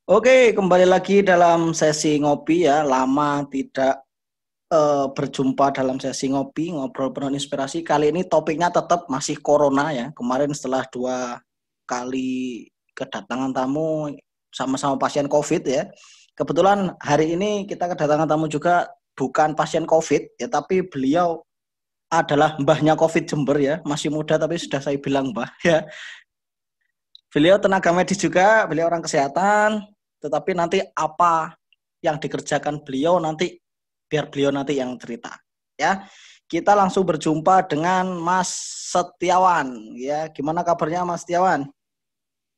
Oke, kembali lagi dalam sesi ngopi ya. Lama tidak berjumpa dalam sesi ngopi, ngobrol penuh inspirasi. Kali ini topiknya tetap masih corona ya. Kemarin setelah 2 kali kedatangan tamu sama-sama pasien COVID ya. Kebetulan hari ini kita kedatangan tamu juga bukan pasien COVID ya, tapi beliau adalah mbahnya COVID Jember ya. Masih muda tapi sudah saya bilang mbah ya. Beliau tenaga medis juga, beliau orang kesehatan, tetapi nanti apa yang dikerjakan beliau nanti biar beliau nanti yang cerita. Ya, kita langsung berjumpa dengan Mas Setiawan. Ya, gimana kabarnya Mas Setiawan?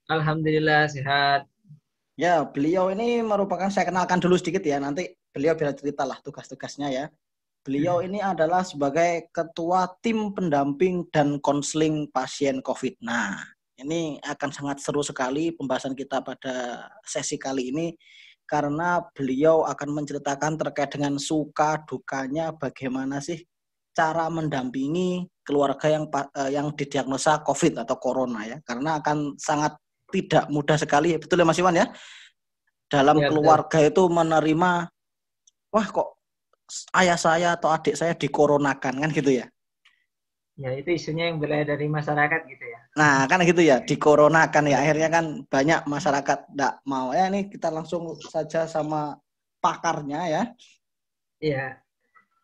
Alhamdulillah sehat. Ya, beliau ini merupakan saya kenalkan dulu sedikit ya. Nanti beliau biar ceritalah tugas-tugasnya ya. Beliau ini adalah sebagai ketua tim pendamping dan konseling pasien COVID. Nah, ini akan sangat seru sekali pembahasan kita pada sesi kali ini karena beliau akan menceritakan terkait dengan suka dukanya bagaimana sih cara mendampingi keluarga yang didiagnosa COVID atau corona ya. Karena akan sangat tidak mudah sekali, betul ya Mas Iwan ya, dalam Ya betul. keluarga itu menerima, wah kok ayah saya atau adik saya dikoronakan kan gitu ya. Ya itu isunya yang beredar dari masyarakat gitu ya. Nah kan gitu ya, dikoronakan ya. Ya, Akhirnya kan banyak masyarakat tidak mau. Ya ini kita langsung saja sama pakarnya ya. ya,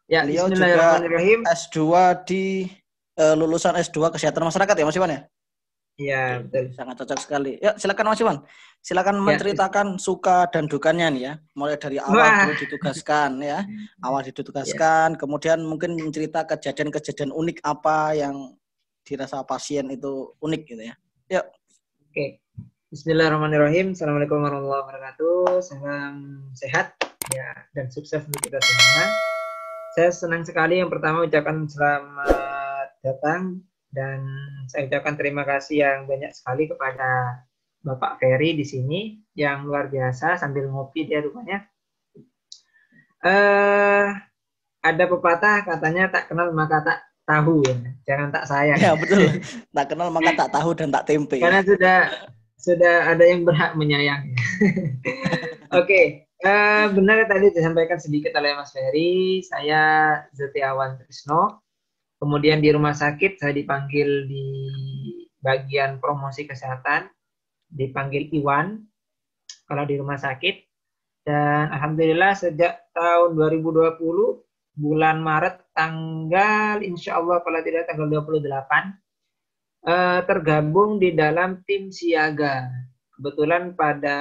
ya. Beliau juga Bismillahirrahmanirrahim. S2 di lulusan S2 Kesehatan Masyarakat ya Mas Iwan ya. Oke, Ya betul. sangat cocok sekali. Ya silakan Mas Iwan. Silakan Ya. menceritakan suka dan dukanya nih ya. Mulai dari awal Wah. dulu ditugaskan ya. Awal Ya. ditugaskan, kemudian mungkin mencerita kejadian-kejadian unik apa yang dirasa pasien itu unik gitu ya. Yuk. Oke. Bismillahirrahmanirrahim. Assalamualaikum warahmatullahi wabarakatuh. Salam sehat ya dan sukses untuk kita semua. Saya senang sekali yang pertama ucapkan selamat datang dan saya ucapkan terima kasih yang banyak sekali kepada Bapak Ferry di sini yang luar biasa sambil ngopi dia rupanya. Eh ada pepatah katanya tak kenal maka tak tahu ya, jangan tak sayang. Ya betul. Tak kenal maka tak tahu dan tak tempe ya. Karena sudah ada yang berhak menyayangi. Oke, benar tadi disampaikan sedikit oleh Mas Ferry. Saya Zetiawan Trisno. Kemudian di rumah sakit saya dipanggil di bagian promosi kesehatan, dipanggil Iwan kalau di rumah sakit. Dan alhamdulillah sejak tahun 2020 bulan Maret tanggal insya Allah kalau tidak tanggal 28 tergabung di dalam tim siaga. Kebetulan pada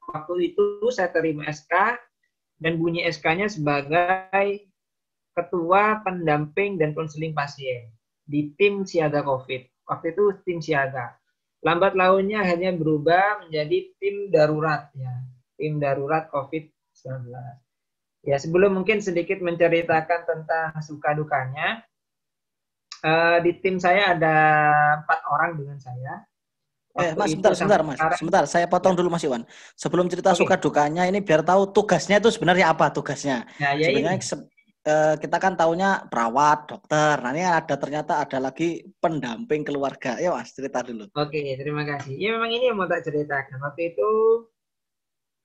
waktu itu saya terima SK dan bunyi SK-nya sebagai ketua pendamping dan konseling pasien di tim siaga COVID. Waktu itu tim siaga. Lambat launnya hanya berubah menjadi tim darurat ya, tim darurat COVID-19. Ya, sebelum mungkin sedikit menceritakan tentang suka dukanya, di tim saya ada 4 orang dengan saya. Mas, Waktu sebentar, itu sebentar, sampai Mas. sekarang, Sebentar, saya potong ya, dulu Mas Iwan. Sebelum cerita suka oke. dukanya ini biar tahu tugasnya itu sebenarnya apa tugasnya. Nah, ya Sebenarnya ini. kita kan taunya perawat, dokter. Nah, ini ada ternyata ada lagi pendamping keluarga. Ya, Mas, cerita dulu. Oke, terima kasih. Ya memang ini yang mau tak ceritakan. Waktu itu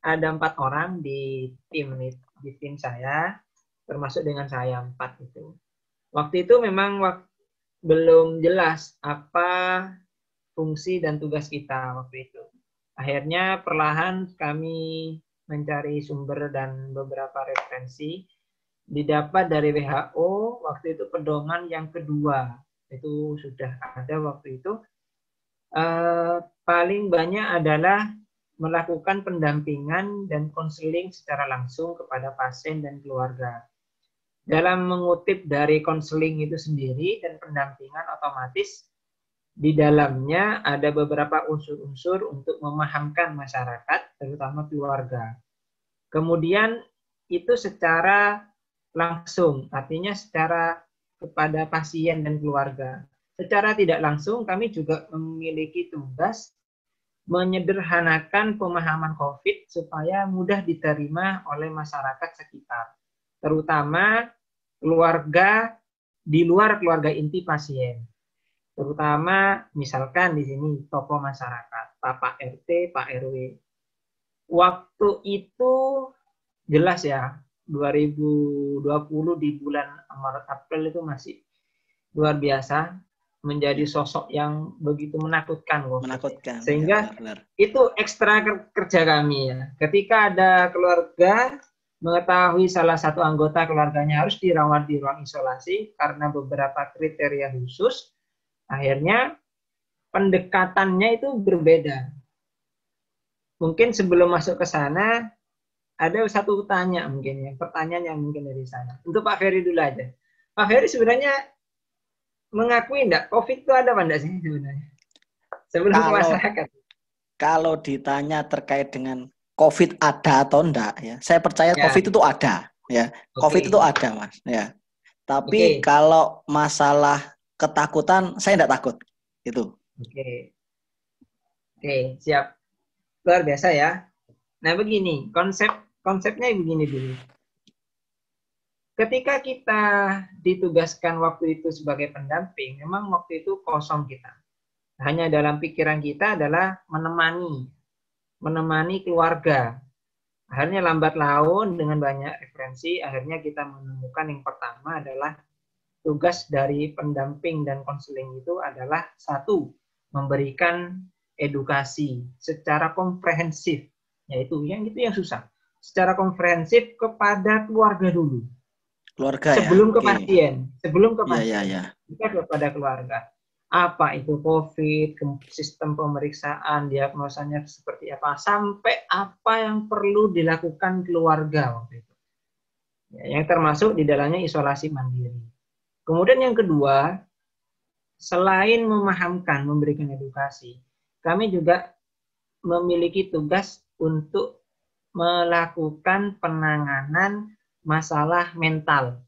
ada 4 orang di tim saya, termasuk dengan saya 4 itu. Waktu itu memang belum jelas apa fungsi dan tugas kita waktu itu. Akhirnya perlahan kami mencari sumber dan beberapa referensi didapat dari WHO waktu itu pedoman yang kedua itu sudah ada waktu itu. Paling banyak adalah melakukan pendampingan dan konseling secara langsung kepada pasien dan keluarga. Dalam mengutip dari konseling itu sendiri dan pendampingan otomatis di dalamnya ada beberapa unsur-unsur untuk memahamkan masyarakat, terutama keluarga. Kemudian itu secara langsung, artinya secara kepada pasien dan keluarga. Secara tidak langsung kami juga memiliki tugas menyederhanakan pemahaman COVID supaya mudah diterima oleh masyarakat sekitar, terutama keluarga di luar keluarga inti pasien. Terutama misalkan di sini tokoh masyarakat, Pak RT, Pak RW. waktu itu jelas ya, 2020 di bulan Maret April itu masih luar biasa, menjadi sosok yang begitu menakutkan COVID. Menakutkan. Sehingga Ya, benar. itu ekstra kerja kami ya. Ketika ada keluarga mengetahui salah satu anggota keluarganya harus dirawat di ruang isolasi karena beberapa kriteria khusus, akhirnya pendekatannya itu berbeda. Mungkin sebelum masuk ke sana, ada satu tanya mungkin ya, pertanyaan yang mungkin dari sana. Untuk Pak Ferry dulu aja. Pak Ferry sebenarnya mengakui enggak COVID itu ada apa enggak sih sebenarnya? Sebelum ke masyarakat. Kalau ditanya terkait dengan COVID ada atau enggak ya, saya percaya Ya. COVID itu ada ya. COVID itu ada, Mas, ya. Tapi kalau masalah ketakutan saya enggak takut. Itu. Oke, siap. Luar biasa ya. Nah, begini, konsepnya begini dulu. Ketika kita ditugaskan waktu itu sebagai pendamping, memang waktu itu kosong kita. Hanya dalam pikiran kita adalah menemani keluarga. Akhirnya lambat laun dengan banyak referensi, akhirnya kita menemukan yang pertama adalah tugas dari pendamping dan konseling itu adalah satu, memberikan edukasi secara komprehensif, yaitu yang susah. Secara komprehensif kepada keluarga dulu. Keluarga sebelum ya. Ke pasien, sebelum ke pasien. Ya. Kita kepada keluarga. Apa itu COVID, sistem pemeriksaan, diagnosanya seperti apa, sampai apa yang perlu dilakukan keluarga waktu itu. Ya, yang termasuk di dalamnya isolasi mandiri. Kemudian yang kedua, selain memahamkan, memberikan edukasi, kami juga memiliki tugas untuk melakukan penanganan masalah mental.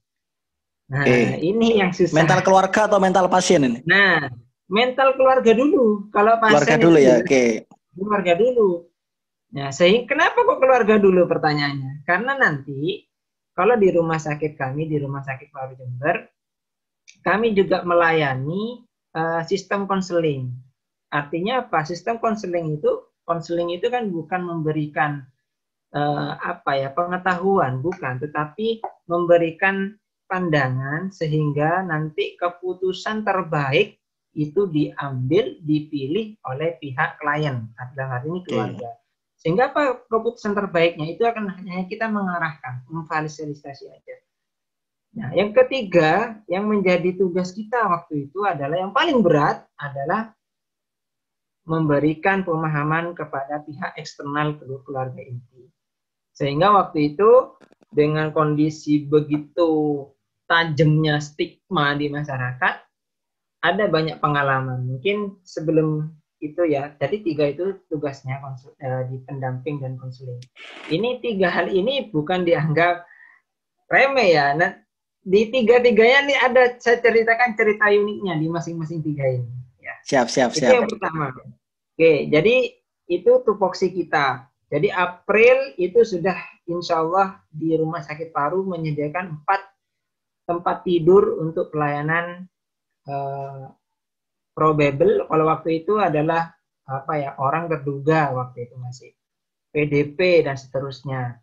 Nah, ini yang susah. Mental keluarga atau mental pasien ini? Nah, mental keluarga dulu. Kalau pasien keluarga dulu ya, keluarga dulu. Nah, kenapa kok keluarga dulu pertanyaannya? Karena nanti kalau di rumah sakit kami, di Rumah Sakit Paru Jember, kami juga melayani sistem konseling. Artinya apa? Sistem konseling itu kan bukan memberikan pengetahuan, bukan, tetapi memberikan pandangan sehingga nanti keputusan terbaik itu diambil, dipilih oleh pihak klien, dalam hal ini keluarga. Sehingga apa keputusan terbaiknya itu akan hanya kita mengarahkan, memfasilitasi aja. Nah, yang ketiga yang menjadi tugas kita waktu itu adalah yang paling berat adalah memberikan pemahaman kepada pihak eksternal keluarga inti. Sehingga waktu itu dengan kondisi begitu tajamnya stigma di masyarakat, ada banyak pengalaman. Mungkin sebelum itu ya, jadi 3 itu tugasnya di pendamping dan konseling. Ini 3 hal ini bukan dianggap remeh ya. Nah, di 3-3-nya nih saya ceritakan cerita uniknya di masing-masing 3 ini. Ya. Siap. Itu yang pertama. Oke, jadi itu tupoksi kita. Jadi April itu sudah insya Allah di Rumah Sakit Paru menyediakan 4 tempat tidur untuk pelayanan probable. Kalau waktu itu adalah orang terduga waktu itu masih PDP dan seterusnya.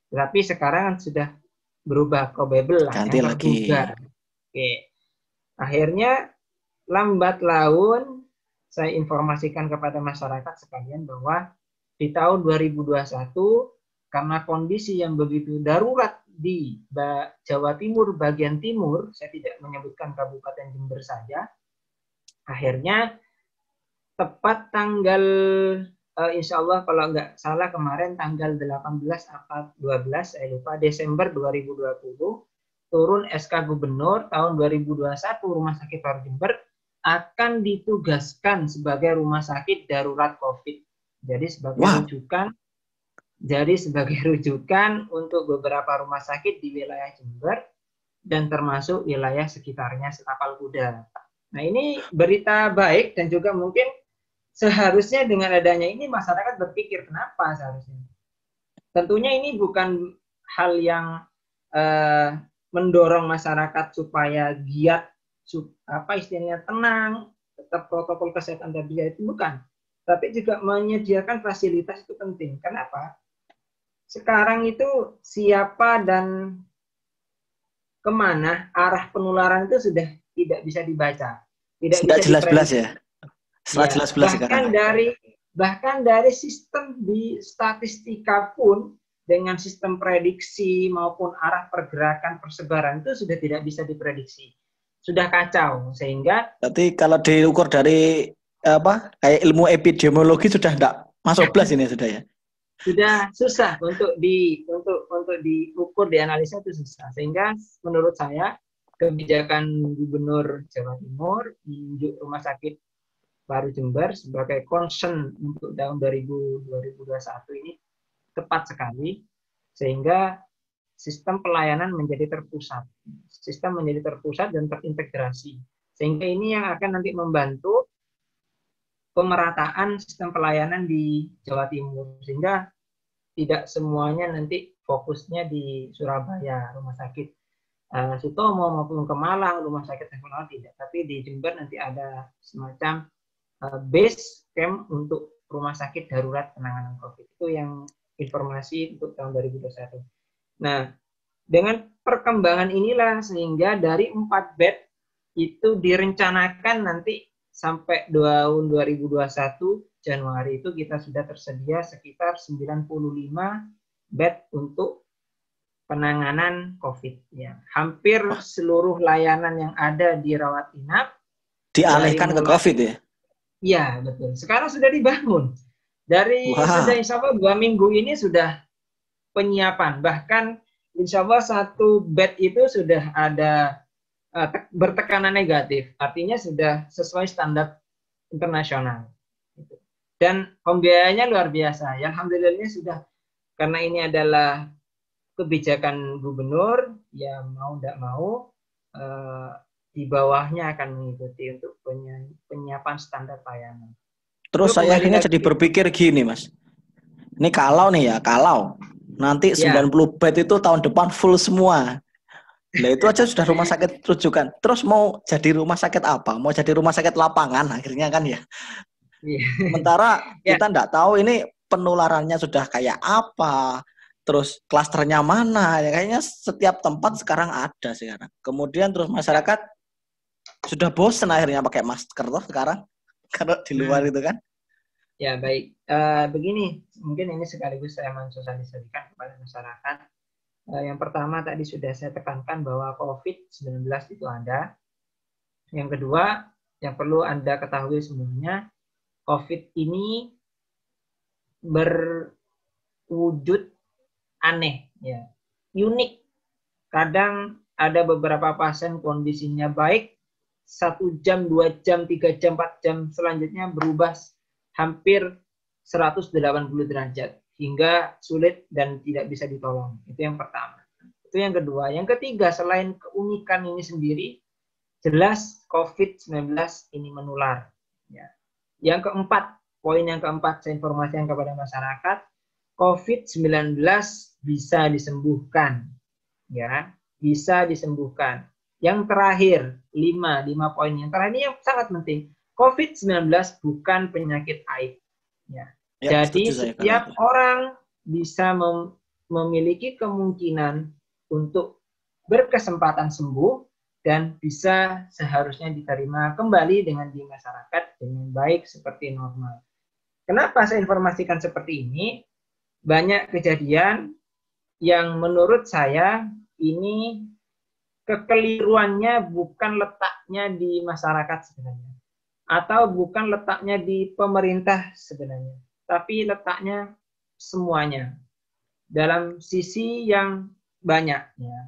Tapi sekarang sudah berubah probable lah, ganti yang terduga. Oke. Akhirnya lambat laun saya informasikan kepada masyarakat sekalian bahwa di tahun 2021 karena kondisi yang begitu darurat di Jawa Timur bagian timur, saya tidak menyebutkan Kabupaten Jember saja, akhirnya tepat tanggal insya Allah kalau nggak salah kemarin tanggal 18 atau 12 saya lupa Desember 2020 turun SK Gubernur tahun 2021 Rumah Sakit Paru Jember akan ditugaskan sebagai rumah sakit darurat COVID. Jadi sebagai rujukan untuk beberapa rumah sakit di wilayah Jember dan termasuk wilayah sekitarnya Tapal Kuda. Nah, ini berita baik dan juga mungkin seharusnya dengan adanya ini masyarakat berpikir kenapa seharusnya. Tentunya ini bukan hal yang mendorong masyarakat supaya giat istilahnya tenang, tetap protokol kesehatan dan itu bukan. tapi juga menyediakan fasilitas itu penting. Kenapa? Sekarang itu siapa dan kemana arah penularan itu sudah tidak bisa dibaca, tidak Tidak bisa jelas-jelas diprediksi. ya. Setelah Ya, jelas-jelas sekarang ya. bahkan dari sistem di statistika pun dengan sistem prediksi maupun arah pergerakan persebaran itu sudah tidak bisa diprediksi. Sudah kacau, sehingga Berarti kalau diukur dari apa kayak ilmu epidemiologi sudah tidak masuk belas ini sudah ya. sudah susah untuk diukur, dianalisa itu susah. Sehingga menurut saya kebijakan Gubernur Jawa Timur menunjuk Rumah Sakit Baru Jember sebagai concern untuk tahun 2021 ini tepat sekali, sehingga sistem pelayanan menjadi terpusat. Sistem menjadi terpusat dan terintegrasi. Sehingga ini yang akan nanti membantu pemerataan sistem pelayanan di Jawa Timur. Sehingga tidak semuanya nanti fokusnya di Surabaya, Rumah Sakit Sutomo maupun ke Malang, Rumah Sakit Nasional tidak. Tapi di Jember nanti ada semacam base camp untuk rumah sakit darurat penanganan COVID. Itu yang informasi untuk tahun 2021. Nah, dengan perkembangan inilah sehingga dari 4 bed itu direncanakan nanti sampai tahun 2021 Januari itu kita sudah tersedia sekitar 95 bed untuk penanganan COVID. Ya, hampir seluruh layanan yang ada di rawat inap dialihkan ke COVID ya. Iya, betul. Sekarang sudah dibangun. Sudah insya Allah 2 minggu ini sudah penyiapan. Bahkan insya Allah 1 bed itu sudah ada bertekanan negatif. Artinya sudah sesuai standar internasional. Dan pembiayaannya luar biasa. Alhamdulillah sudah, karena ini adalah kebijakan gubernur, ya mau tidak mau, di bawahnya akan mengikuti untuk penyiapan standar pelayanan. Terus saya akhirnya jadi berpikir gini, Mas. Ini kalau nanti 90 bed itu tahun depan full semua. Nah itu aja sudah rumah sakit rujukan. Terus mau jadi rumah sakit apa? Mau jadi rumah sakit lapangan akhirnya kan ya. Sementara kita enggak tahu ini penularannya sudah kayak apa. Terus klasternya mana? Ya, kayaknya setiap tempat sekarang ada sekarang. Kemudian terus masyarakat sudah bosan akhirnya pakai masker toh sekarang kalau di luar itu kan. Ya baik, begini mungkin ini sekaligus saya mensosialisasikan kepada masyarakat. Yang pertama tadi sudah saya tekankan bahwa COVID-19 itu ada. Yang kedua yang perlu Anda ketahui sebenarnya, COVID ini berwujud aneh, ya, unik. Kadang ada beberapa pasien kondisinya baik, 1 jam, 2 jam, 3 jam, 4 jam selanjutnya berubah hampir 180 derajat hingga sulit dan tidak bisa ditolong. Itu yang pertama. Itu yang kedua. Yang ketiga, selain keunikan ini sendiri, jelas COVID-19 ini menular. Ya. Yang keempat, poin yang keempat saya informasikan kepada masyarakat, COVID-19 bisa disembuhkan. Ya, bisa disembuhkan. Yang terakhir, 5 poin yang terakhir ini yang sangat penting. COVID-19 bukan penyakit aib. Ya. Jadi setiap orang bisa memiliki kemungkinan untuk berkesempatan sembuh dan bisa seharusnya diterima kembali dengan di masyarakat dengan baik seperti normal. Kenapa saya informasikan seperti ini? Banyak kejadian yang menurut saya ini kekeliruannya bukan letaknya di masyarakat sebenarnya, atau bukan letaknya di pemerintah sebenarnya, tapi letaknya semuanya dalam sisi yang banyak. Ya.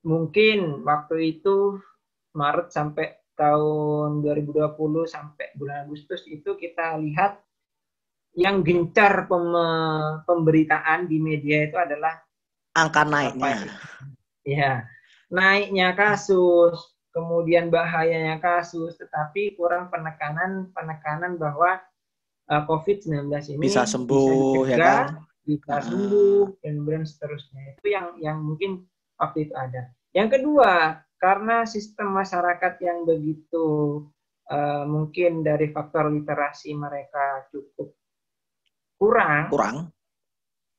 Mungkin waktu itu Maret sampai tahun 2020 sampai bulan Agustus itu kita lihat yang gencar pemberitaan di media itu adalah angka naiknya. Ya, naiknya kasus, kemudian bahayanya kasus, tetapi kurang penekanan bahwa COVID-19 ini bisa sembuh, bisa dicegah, ya kan? Bisa sembuh, dan kemudian seterusnya. Itu yang mungkin waktu itu ada. Yang kedua, karena sistem masyarakat yang begitu mungkin dari faktor literasi mereka cukup kurang,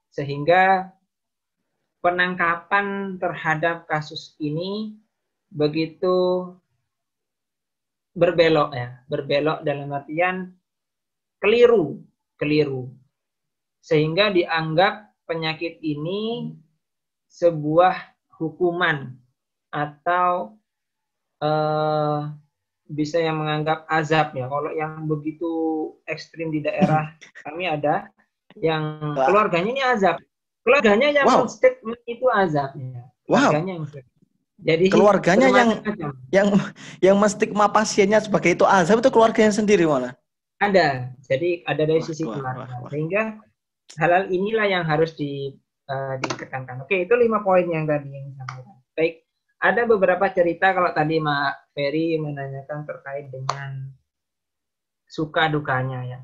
sehingga penangkapan terhadap kasus ini begitu berbelok ya, berbelok dalam artian keliru, sehingga dianggap penyakit ini sebuah hukuman atau bisa yang menganggap azab ya. Kalau yang begitu ekstrim di daerah kami ada yang keluarganya ini azab, keluarganya yang statement itu azabnya, keluarganya yang jadi keluarganya yang menstigma pasiennya sebagai itu azab itu keluarganya sendiri malah. Ada, jadi ada dari sisi keluarga. Sehingga hal-hal inilah yang harus ditekankan. Oke, itu 5 poin yang tadi yang disampaikan. Baik, ada beberapa cerita kalau tadi Mak Ferry menanyakan terkait dengan suka dukanya ya.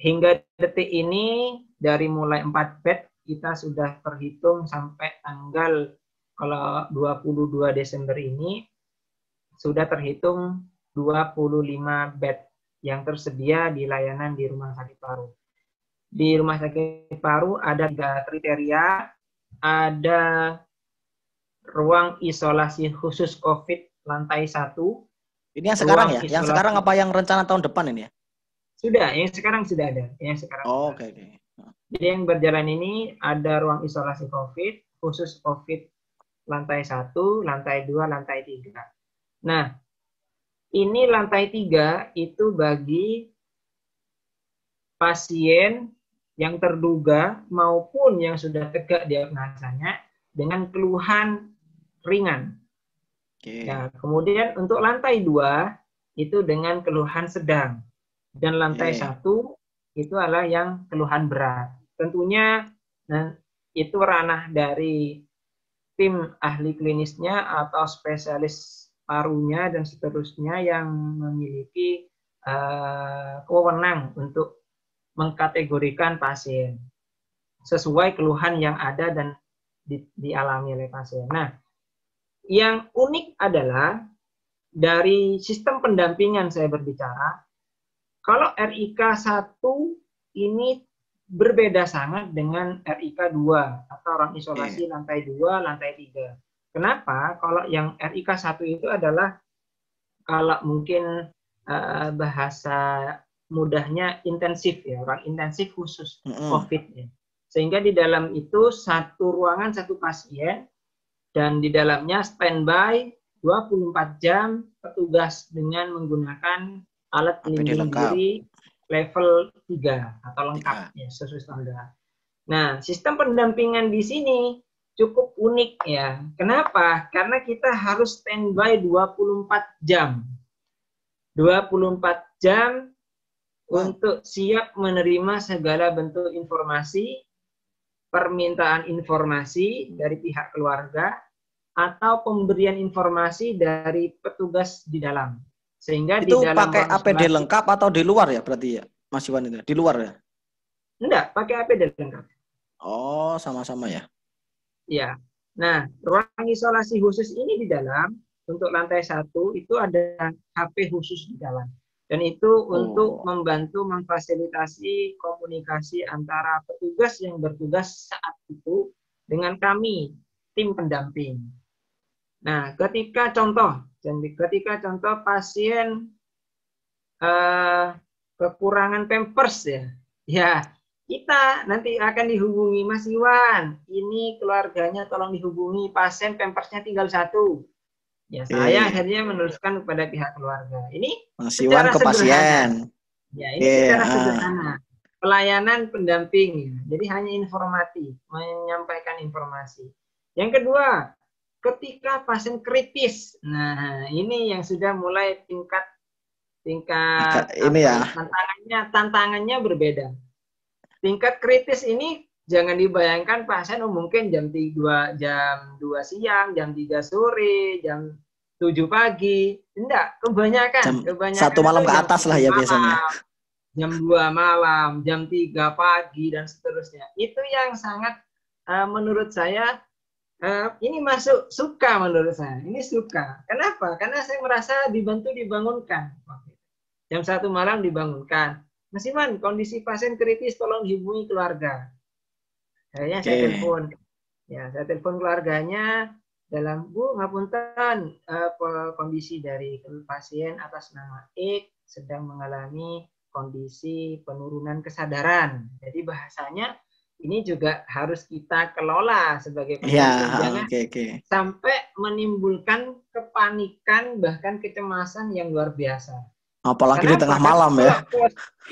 Hingga detik ini dari mulai 4 bed kita sudah terhitung sampai tanggal kalau 22 Desember ini sudah terhitung 25 bed yang tersedia di layanan di Rumah Sakit Paru. Di Rumah Sakit Paru ada 3 kriteria, ada ruang isolasi khusus COVID lantai 1. Ini yang sekarang ya? Yang sekarang apa yang rencana tahun depan ini ya? Sudah, yang sekarang sudah ada. Yang sekarang. Oke. Jadi yang berjalan ini ada ruang isolasi COVID, khusus COVID lantai 1, lantai 2, lantai 3. Nah, ini lantai 3 itu bagi pasien yang terduga maupun yang sudah tegak diagnosanya dengan keluhan ringan. Nah, kemudian untuk lantai 2 itu dengan keluhan sedang. Dan lantai 1 itu adalah yang keluhan berat. Tentunya itu ranah dari tim ahli klinisnya atau spesialis parunya dan seterusnya yang memiliki wewenang untuk mengkategorikan pasien sesuai keluhan yang ada dan dialami oleh pasien. Nah, yang unik adalah dari sistem pendampingan saya berbicara, kalau RIK 1 ini berbeda sangat dengan RIK 2 atau ruang isolasi lantai 2, lantai 3. Kenapa? Kalau yang RIK 1 itu adalah kalau mungkin bahasa mudahnya intensif ya, ruang intensif khusus COVID ya. Sehingga di dalam itu satu ruangan satu pasien dan di dalamnya standby 24 jam petugas dengan menggunakan alat pelindung diri level 3 atau lengkap ya sesuai standar. Nah, sistem pendampingan di sini cukup unik ya. Kenapa? Karena kita harus standby 24 jam. 24 jam untuk siap menerima segala bentuk informasi, permintaan informasi dari pihak keluarga, atau pemberian informasi dari petugas di dalam. Sehingga itu di dalam pakai APD lengkap atau di luar ya berarti ya, Mas Iwan itu? Di luar ya? Enggak, pakai APD lengkap. Oh, sama-sama ya? Ya. Nah, ruang isolasi khusus ini di dalam, untuk lantai 1 itu ada HP khusus di dalam. Dan itu untuk membantu memfasilitasi komunikasi antara petugas yang bertugas saat itu dengan kami, tim pendamping. Nah, ketika contoh pasien kekurangan Pampers ya kita nanti akan dihubungi, Mas Iwan, ini keluarganya tolong dihubungi, pasien Pampersnya tinggal 1. Ya, saya akhirnya menuliskan kepada pihak keluarga. Ini Mas Iwan ke pasien. Ya, ini secara sederhana. Pelayanan pendamping. Jadi hanya informatif, menyampaikan informasi. Yang kedua, ketika pasien kritis. Nah, ini yang sudah mulai tingkat ini ya. Tantangannya berbeda. Tingkat kritis ini jangan dibayangkan pasien mungkin jam 2 siang, jam 3 sore, jam 7 pagi. Enggak, kebanyakan 1 malam ke atas lah ya biasanya. Jam 2 malam, jam 3 pagi dan seterusnya. Itu yang sangat menurut saya Ini masuk suka menurut saya. Ini suka. Kenapa? Karena saya merasa dibantu dibangunkan. Jam 1 malam dibangunkan. Mas Iman, kondisi pasien kritis, tolong hubungi keluarga. Akhirnya saya Oke. telepon. Ya, saya telepon keluarganya dalam Bu ngapunten kondisi dari pasien atas nama X sedang mengalami kondisi penurunan kesadaran. Jadi bahasanya ini juga harus kita kelola sebagai Ya, pendamping. Jangan oke oke. sampai menimbulkan kepanikan bahkan kecemasan yang luar biasa. Apalagi di Kenapa? tengah Karena malam ya.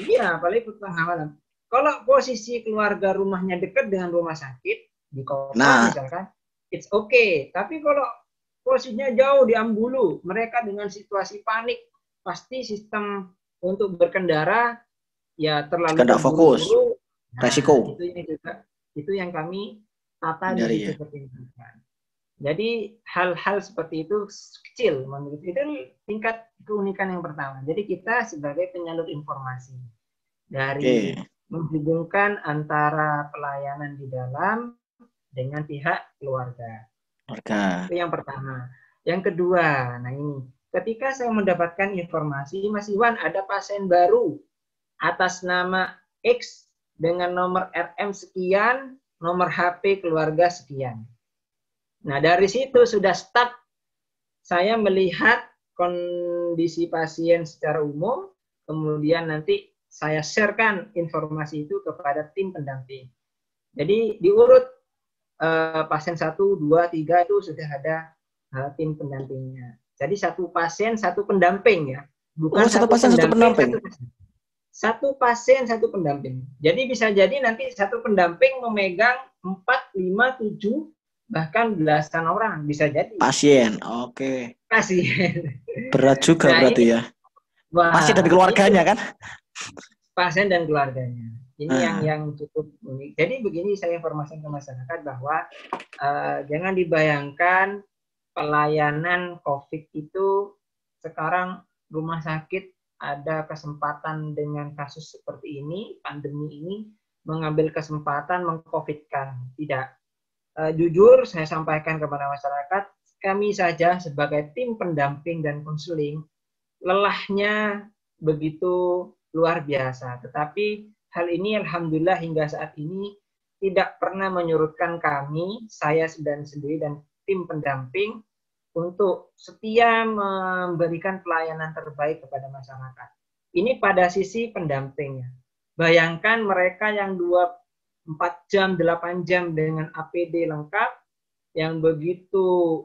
iya, apalagi tengah malam. Kalau posisi keluarga rumahnya dekat dengan rumah sakit di kota Nah, misalkan, it's okay. Tapi kalau posisinya jauh di Ambulu, mereka dengan situasi panik, pasti sistem untuk berkendara ya jika terlalu tidak fokus, terburu-buru. Nah, resiko itu yang kami tata di dari situ ya. pertimbangkan. Jadi hal-hal seperti itu kecil menurut itu tingkat keunikan yang pertama. Jadi kita sebagai penyalur informasi dari Oke, menghubungkan antara pelayanan di dalam dengan pihak keluarga. warga. Itu yang pertama. Yang kedua, nah ini, ketika saya mendapatkan informasi, Mas Iwan ada pasien baru atas nama X dengan nomor RM sekian, nomor HP keluarga sekian. Nah, dari situ sudah start saya melihat kondisi pasien secara umum, kemudian nanti saya sharekan informasi itu kepada tim pendamping. Jadi diurut pasien 1, 2, 3 itu sudah ada tim pendampingnya. Jadi satu pasien, satu pendamping ya. Oh, Bukan satu satu pasien satu pendamping, pendamping. satu pasien. Satu pasien, satu pendamping. Jadi bisa jadi nanti satu pendamping memegang 4, 5, 7, bahkan belasan orang. Bisa jadi. Pasien. Oke. Pasien. Berat juga Nah berarti ini, ya. Pasien dan wah ini keluarganya kan? pasien dan keluarganya. Ini Nah, yang cukup unik. Jadi begini saya informasikan ke masyarakat bahwa jangan dibayangkan pelayanan COVID itu sekarang rumah sakit ada kesempatan dengan kasus seperti ini, pandemi ini, mengambil kesempatan mengcovidkan. Tidak. Jujur saya sampaikan kepada masyarakat, kami saja sebagai tim pendamping dan konseling, lelahnya begitu luar biasa. Tetapi hal ini alhamdulillah hingga saat ini tidak pernah menyurutkan kami, saya sendiri dan tim pendamping untuk setia memberikan pelayanan terbaik kepada masyarakat. Ini pada sisi pendampingnya. Bayangkan mereka yang 4 jam, 8 jam dengan APD lengkap, yang begitu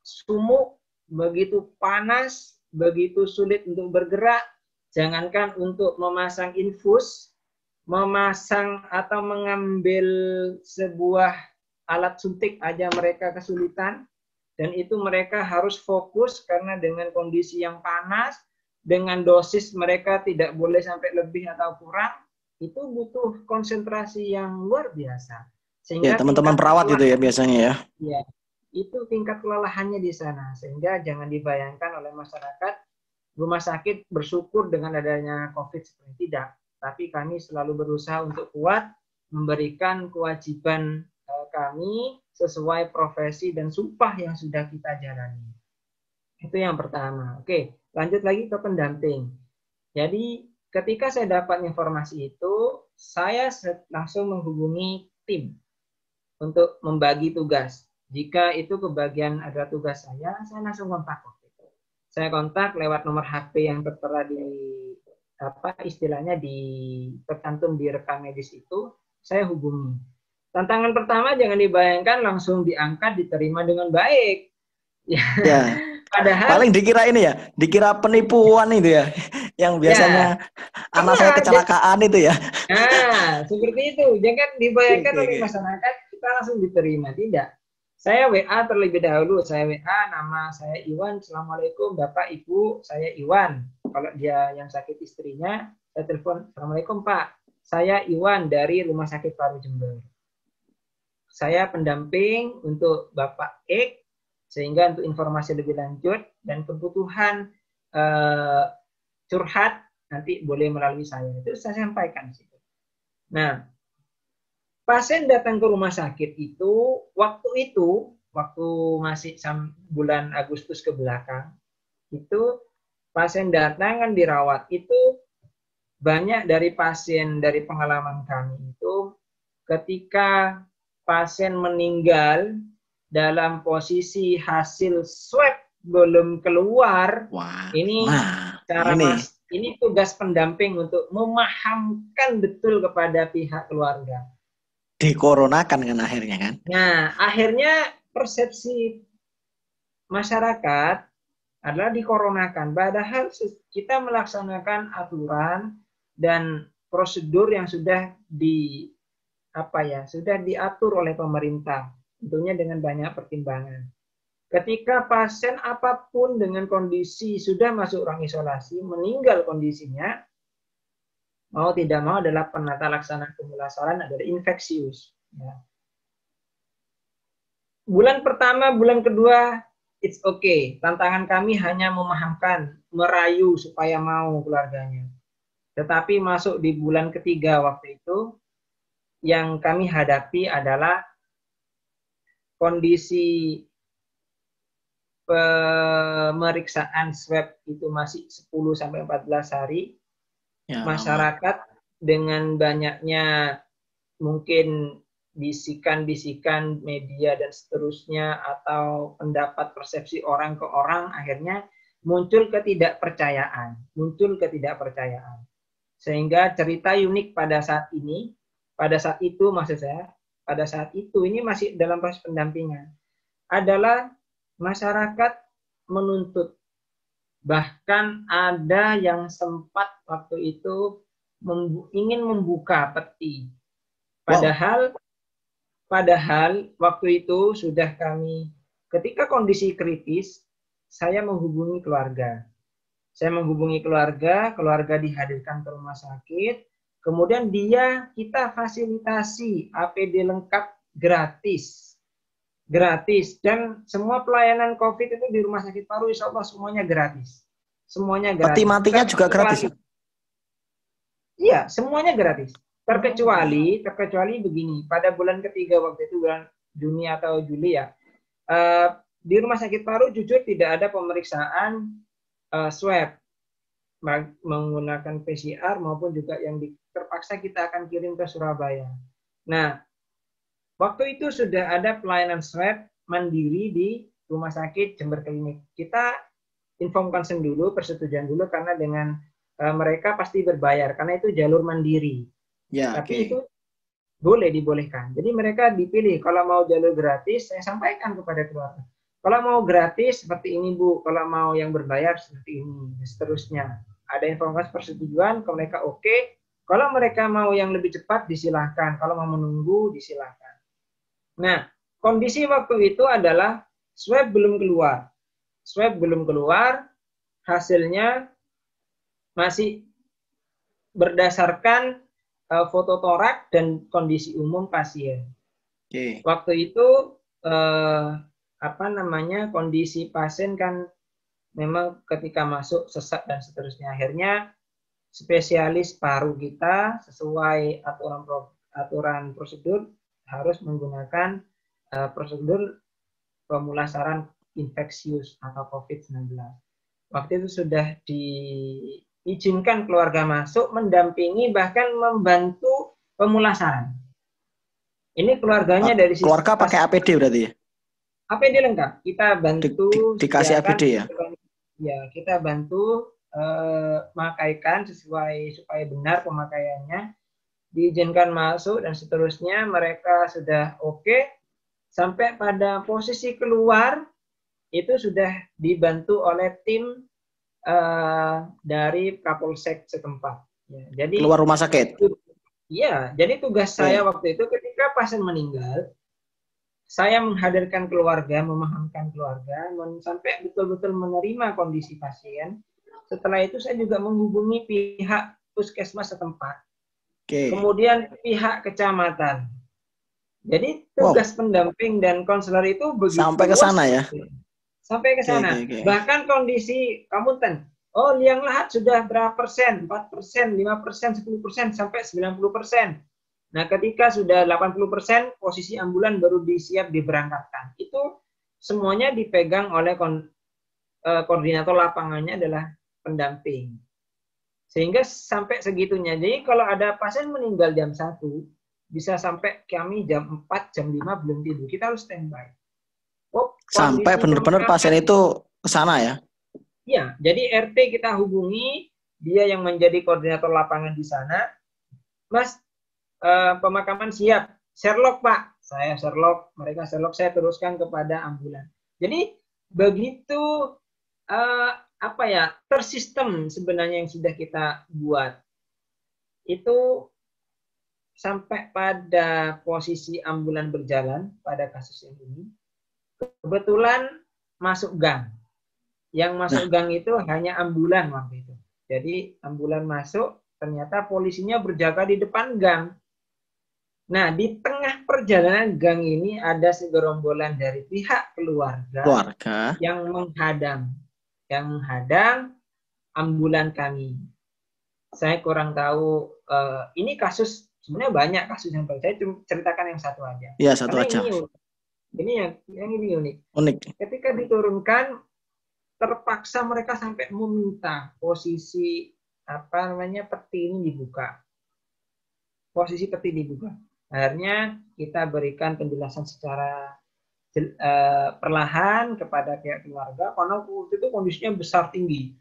sumuk, begitu panas, begitu sulit untuk bergerak, jangankan untuk memasang infus, memasang atau mengambil sebuah alat suntik aja mereka kesulitan, dan itu mereka harus fokus karena dengan kondisi yang panas, dengan dosis mereka tidak boleh sampai lebih atau kurang, itu butuh konsentrasi yang luar biasa. ya Sehingga teman-teman tingkat perawat itu ya kelelahan, biasanya ya. ya, itu tingkat kelelahannya di sana. Sehingga jangan dibayangkan oleh masyarakat, rumah sakit bersyukur dengan adanya COVID seperti tidak. Tapi kami selalu berusaha untuk kuat, memberikan kewajiban kami sesuai profesi dan sumpah yang sudah kita jalani. Itu yang pertama. Oke, lanjut lagi ke pendamping. Jadi ketika saya dapat informasi itu, saya langsung menghubungi tim untuk membagi tugas. Jika itu kebagian ada tugas saya langsung kontak. Saya kontak lewat nomor HP yang tertera di istilahnya tercantum di rekam medis itu, saya hubungi. Tantangan pertama jangan dibayangkan langsung diangkat diterima dengan baik. Ya, Ya, padahal paling dikira ini ya, dikira penipuan itu ya. Yang biasanya ya, anak saya iya, kecelakaan itu ya. nah, seperti itu. Jangan dibayangkan Oke, oleh oke. masyarakat kita langsung diterima. Tidak. Saya WA terlebih dahulu. Saya WA, nama saya Iwan. Assalamualaikum Bapak Ibu, saya Iwan. Kalau dia yang sakit istrinya, saya telepon. Assalamualaikum Pak, saya Iwan dari Rumah Sakit Paru Jember. Saya pendamping untuk Bapak X, sehingga untuk informasi lebih lanjut dan kebutuhan curhat nanti boleh melalui saya. Itu saya sampaikan. Nah, pasien datang ke rumah sakit itu, waktu masih bulan Agustus ke belakang, itu pasien datang kan dirawat, itu banyak dari pasien dari pengalaman kami itu ketika pasien meninggal dalam posisi hasil swab belum keluar, Wah, ini ini tugas pendamping untuk memahamkan betul kepada pihak keluarga. Dikoronakan kan akhirnya kan? Nah, akhirnya persepsi masyarakat adalah dikoronakan. Padahal kita melaksanakan aturan dan prosedur yang sudah sudah diatur oleh pemerintah, tentunya dengan banyak pertimbangan. Ketika pasien apapun dengan kondisi sudah masuk ruang isolasi, meninggal kondisinya, mau tidak mau adalah penata laksana pemulasaran adalah infeksius. Ya. Bulan pertama, bulan kedua, it's okay. Tantangan kami hanya memahamkan, merayu supaya mau keluarganya. Tetapi masuk di bulan ketiga waktu itu, yang kami hadapi adalah kondisi pemeriksaan swab itu masih 10-14 hari. Ya, masyarakat dengan banyaknya mungkin bisikan-bisikan media dan seterusnya atau pendapat persepsi orang ke orang, akhirnya muncul ketidakpercayaan. Sehingga cerita unik pada saat itu ini masih dalam proses pendampingan, adalah masyarakat menuntut. Bahkan ada yang sempat waktu itu ingin membuka peti. Padahal waktu itu sudah ketika kondisi kritis, saya menghubungi keluarga. Keluarga dihadirkan ke rumah sakit, kemudian kita fasilitasi APD lengkap gratis, dan semua pelayanan COVID itu di Rumah Sakit Paru insya Allah semuanya gratis. Peti matinya juga gratis. Iya, semuanya gratis. Terkecuali begini, pada bulan ketiga waktu itu, bulan Juni atau Juli ya, di Rumah Sakit Paru jujur tidak ada pemeriksaan swab menggunakan PCR maupun juga yang terpaksa kita akan kirim ke Surabaya. Nah, waktu itu sudah ada pelayanan swab mandiri di Rumah Sakit Jember Klinik. Kita inform consent dulu, persetujuan dulu, karena dengan mereka pasti berbayar, karena itu jalur mandiri. Ya, tapi itu dibolehkan. Jadi mereka dipilih, kalau mau jalur gratis, saya sampaikan kepada keluarga. Kalau mau gratis, seperti ini Bu. Kalau mau yang berbayar, seperti ini. Dan seterusnya. Ada informasi persetujuan, kalau mereka oke. Kalau mereka mau yang lebih cepat, disilahkan. Kalau mau menunggu, disilahkan. Nah, kondisi waktu itu adalah swab belum keluar, hasilnya masih berdasarkan foto torak dan kondisi umum pasien. Waktu itu kondisi pasien kan memang ketika masuk sesak dan seterusnya. Akhirnya spesialis paru kita sesuai aturan prosedur harus menggunakan prosedur pemulasaran infeksius atau COVID-19. Waktu itu sudah diizinkan keluarga masuk, mendampingi, bahkan membantu pemulasaran. Ini keluarganya dari sisi keluarga pakai APD berarti ya? APD lengkap. Kita bantu dikasih APD ya? Ya, kita bantu memakaikan supaya benar pemakaiannya, diizinkan masuk dan seterusnya. Mereka sudah oke. Sampai pada posisi keluar itu sudah dibantu oleh tim dari Kapolsek setempat. Ya, jadi keluar rumah sakit. Iya, jadi tugas saya waktu itu ketika pasien meninggal, saya menghadirkan keluarga, memahamkan keluarga, sampai betul-betul menerima kondisi pasien. Setelah itu saya juga menghubungi pihak puskesmas setempat. Kemudian pihak kecamatan. Jadi tugas pendamping dan konselor itu begitu sampai ke sana ya. Sampai ke sana. Bahkan kondisi kamutan. Oh, liang lahat sudah berapa persen? 4%, 5%, 10%, sampai 90%. Nah, ketika sudah 80%, posisi ambulan baru disiap diberangkatkan. Itu semuanya dipegang oleh koordinator lapangannya adalah pendamping. Sehingga sampai segitunya. Jadi kalau ada pasien meninggal jam 1, bisa sampai kami jam 4, jam 5 belum tidur. Kita harus standby. Oh, Sampai benar-benar pasien itu ke sana ya? Iya, jadi RT kita hubungi, dia yang menjadi koordinator lapangan di sana. Mas, pemakaman siap. Sherlock, Pak. Saya Sherlock, mereka Sherlock, saya teruskan kepada ambulan. Jadi begitu tersistem sebenarnya yang sudah kita buat. Itu sampai pada posisi ambulan berjalan pada kasus ini. Kebetulan masuk gang. Yang masuk gang itu hanya ambulan waktu itu. Jadi ambulan masuk, ternyata polisinya berjaga di depan gang. Nah, di tengah perjalanan gang ini ada segerombolan dari pihak keluarga yang menghadang ambulan kami. Saya kurang tahu, ini kasus, sebenarnya banyak kasus yang baik. Saya ceritakan yang satu aja. Iya, satu aja. Ini yang ini unik. Unik. Ketika diturunkan, terpaksa mereka sampai meminta posisi peti ini dibuka. Posisi peti dibuka. Akhirnya kita berikan penjelasan secara perlahan kepada pihak keluarga karena waktu itu kondisinya besar tinggi.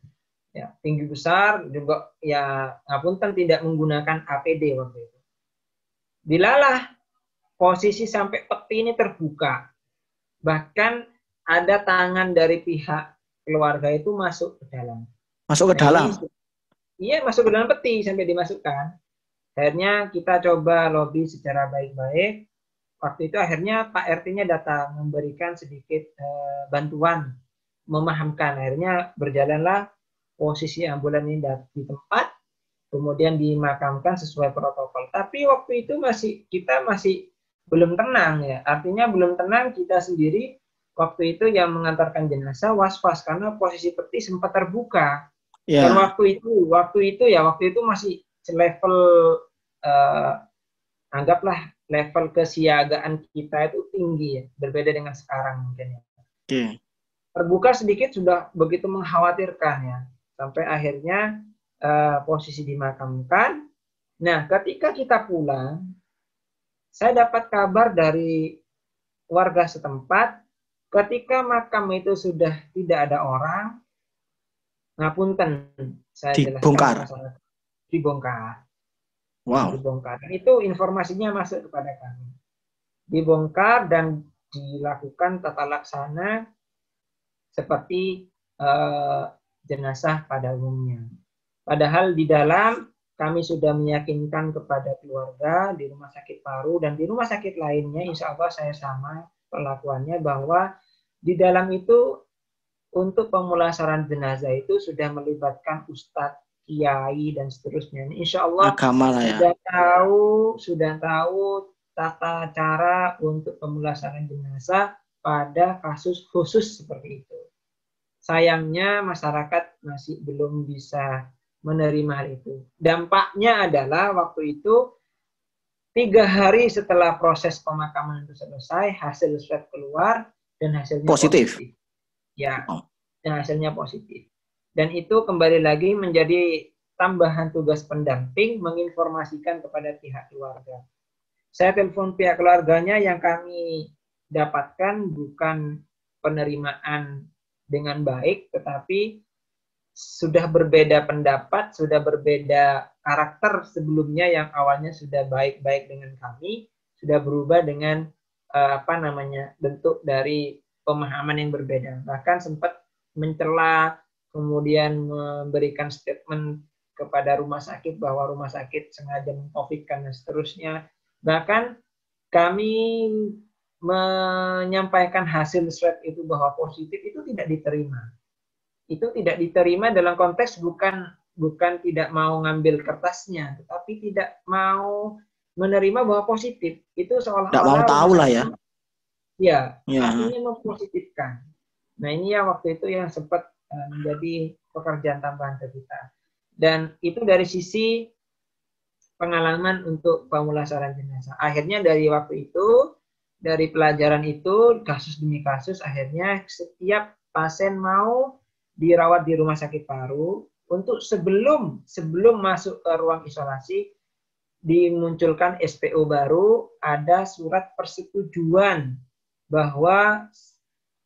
Ya, tinggi besar juga ya ngapunten tidak menggunakan APD waktu itu. Dilalah posisi sampai peti ini terbuka. Bahkan ada tangan dari pihak keluarga itu masuk ke dalam. Masuk ke dalam? Iya, masuk ke dalam peti sampai dimasukkan. Akhirnya kita coba lobby secara baik-baik. Waktu itu akhirnya Pak RT-nya datang memberikan sedikit bantuan, memahamkan. Akhirnya berjalanlah posisi ambulan ini di tempat, kemudian dimakamkan sesuai protokol. Tapi waktu itu kita masih belum tenang ya. Artinya belum tenang kita sendiri. Waktu itu yang mengantarkan jenazah was-was karena posisi peti sempat terbuka. Yeah. Dan waktu itu masih level anggaplah level kesiagaan kita itu tinggi ya, berbeda dengan sekarang mungkin ya. Okay. Terbuka sedikit sudah begitu mengkhawatirkan ya, sampai akhirnya posisi dimakamkan. Nah, ketika kita pulang, saya dapat kabar dari warga setempat, ketika makam itu sudah tidak ada orang, ngapunten, saya dibongkar. Dibongkar. Wow. Dibongkar. Dan itu informasinya masuk kepada kami. Dibongkar dan dilakukan tata laksana seperti jenazah pada umumnya. Padahal di dalam kami sudah meyakinkan kepada keluarga di Rumah Sakit Paru dan di rumah sakit lainnya, insya Allah saya sama perlakuannya bahwa di dalam itu untuk pemulasaran jenazah itu sudah melibatkan ustadz, kiai dan seterusnya. Insya Allah sudah tahu tata cara untuk pemulasaran jenazah pada kasus khusus seperti itu. Sayangnya masyarakat masih belum bisa menerima hal itu. Dampaknya adalah waktu itu 3 hari setelah proses pemakaman itu selesai, hasil swab keluar dan hasilnya positif. Ya, dan hasilnya positif. Dan itu kembali lagi menjadi tambahan tugas pendamping menginformasikan kepada pihak keluarga. Saya telepon pihak keluarganya, yang kami dapatkan bukan penerimaan dengan baik, tetapi sudah berbeda pendapat, sudah berbeda karakter sebelumnya yang awalnya sudah baik-baik dengan kami, sudah berubah dengan bentuk dari pemahaman yang berbeda. Bahkan sempat mencela, kemudian memberikan statement kepada rumah sakit bahwa rumah sakit sengaja mengcovidkan dan seterusnya. Bahkan kami menyampaikan hasil swab itu bahwa positif, itu tidak diterima. Itu tidak diterima dalam konteks bukan tidak mau ngambil kertasnya, tetapi tidak mau menerima bahwa positif. Itu seolah-olah tidak mau tahu lah ya. Ya, artinya mempositifkan. Nah, ini ya waktu itu yang sempat menjadi pekerjaan tambahan ke kita. Dan itu dari sisi pengalaman untuk pemulasaran jenazah. Akhirnya dari waktu itu, dari pelajaran itu, kasus demi kasus, akhirnya setiap pasien mau dirawat di rumah sakit paru, untuk sebelum masuk ke ruang isolasi, dimunculkan SPO baru, ada surat persetujuan bahwa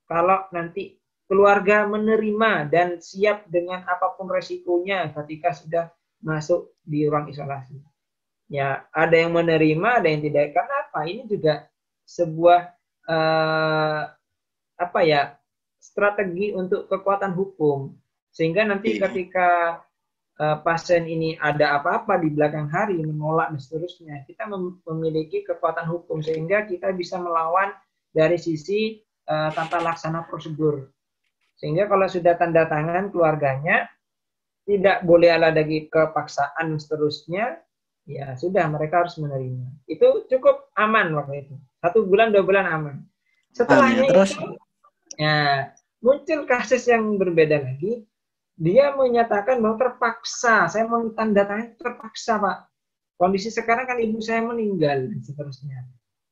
kalau nanti keluarga menerima dan siap dengan apapun resikonya ketika sudah masuk di ruang isolasi. Ya, ada yang menerima, ada yang tidak. Karena apa? Ini juga sebuah strategi untuk kekuatan hukum. Sehingga nanti ketika pasien ini ada apa-apa di belakang hari, menolak dan seterusnya, kita memiliki kekuatan hukum sehingga kita bisa melawan dari sisi tata laksana prosedur. Sehingga kalau sudah tanda tangan keluarganya, tidak boleh ada lagi kepaksaan dan seterusnya, ya sudah, mereka harus menerima. Itu cukup aman waktu itu. 1 bulan, 2 bulan aman. Setelahnya terus? itu, ya, muncul kasus yang berbeda lagi. Dia menyatakan bahwa terpaksa, saya mau tanda tangan terpaksa, Pak. Kondisi sekarang kan ibu saya meninggal dan seterusnya.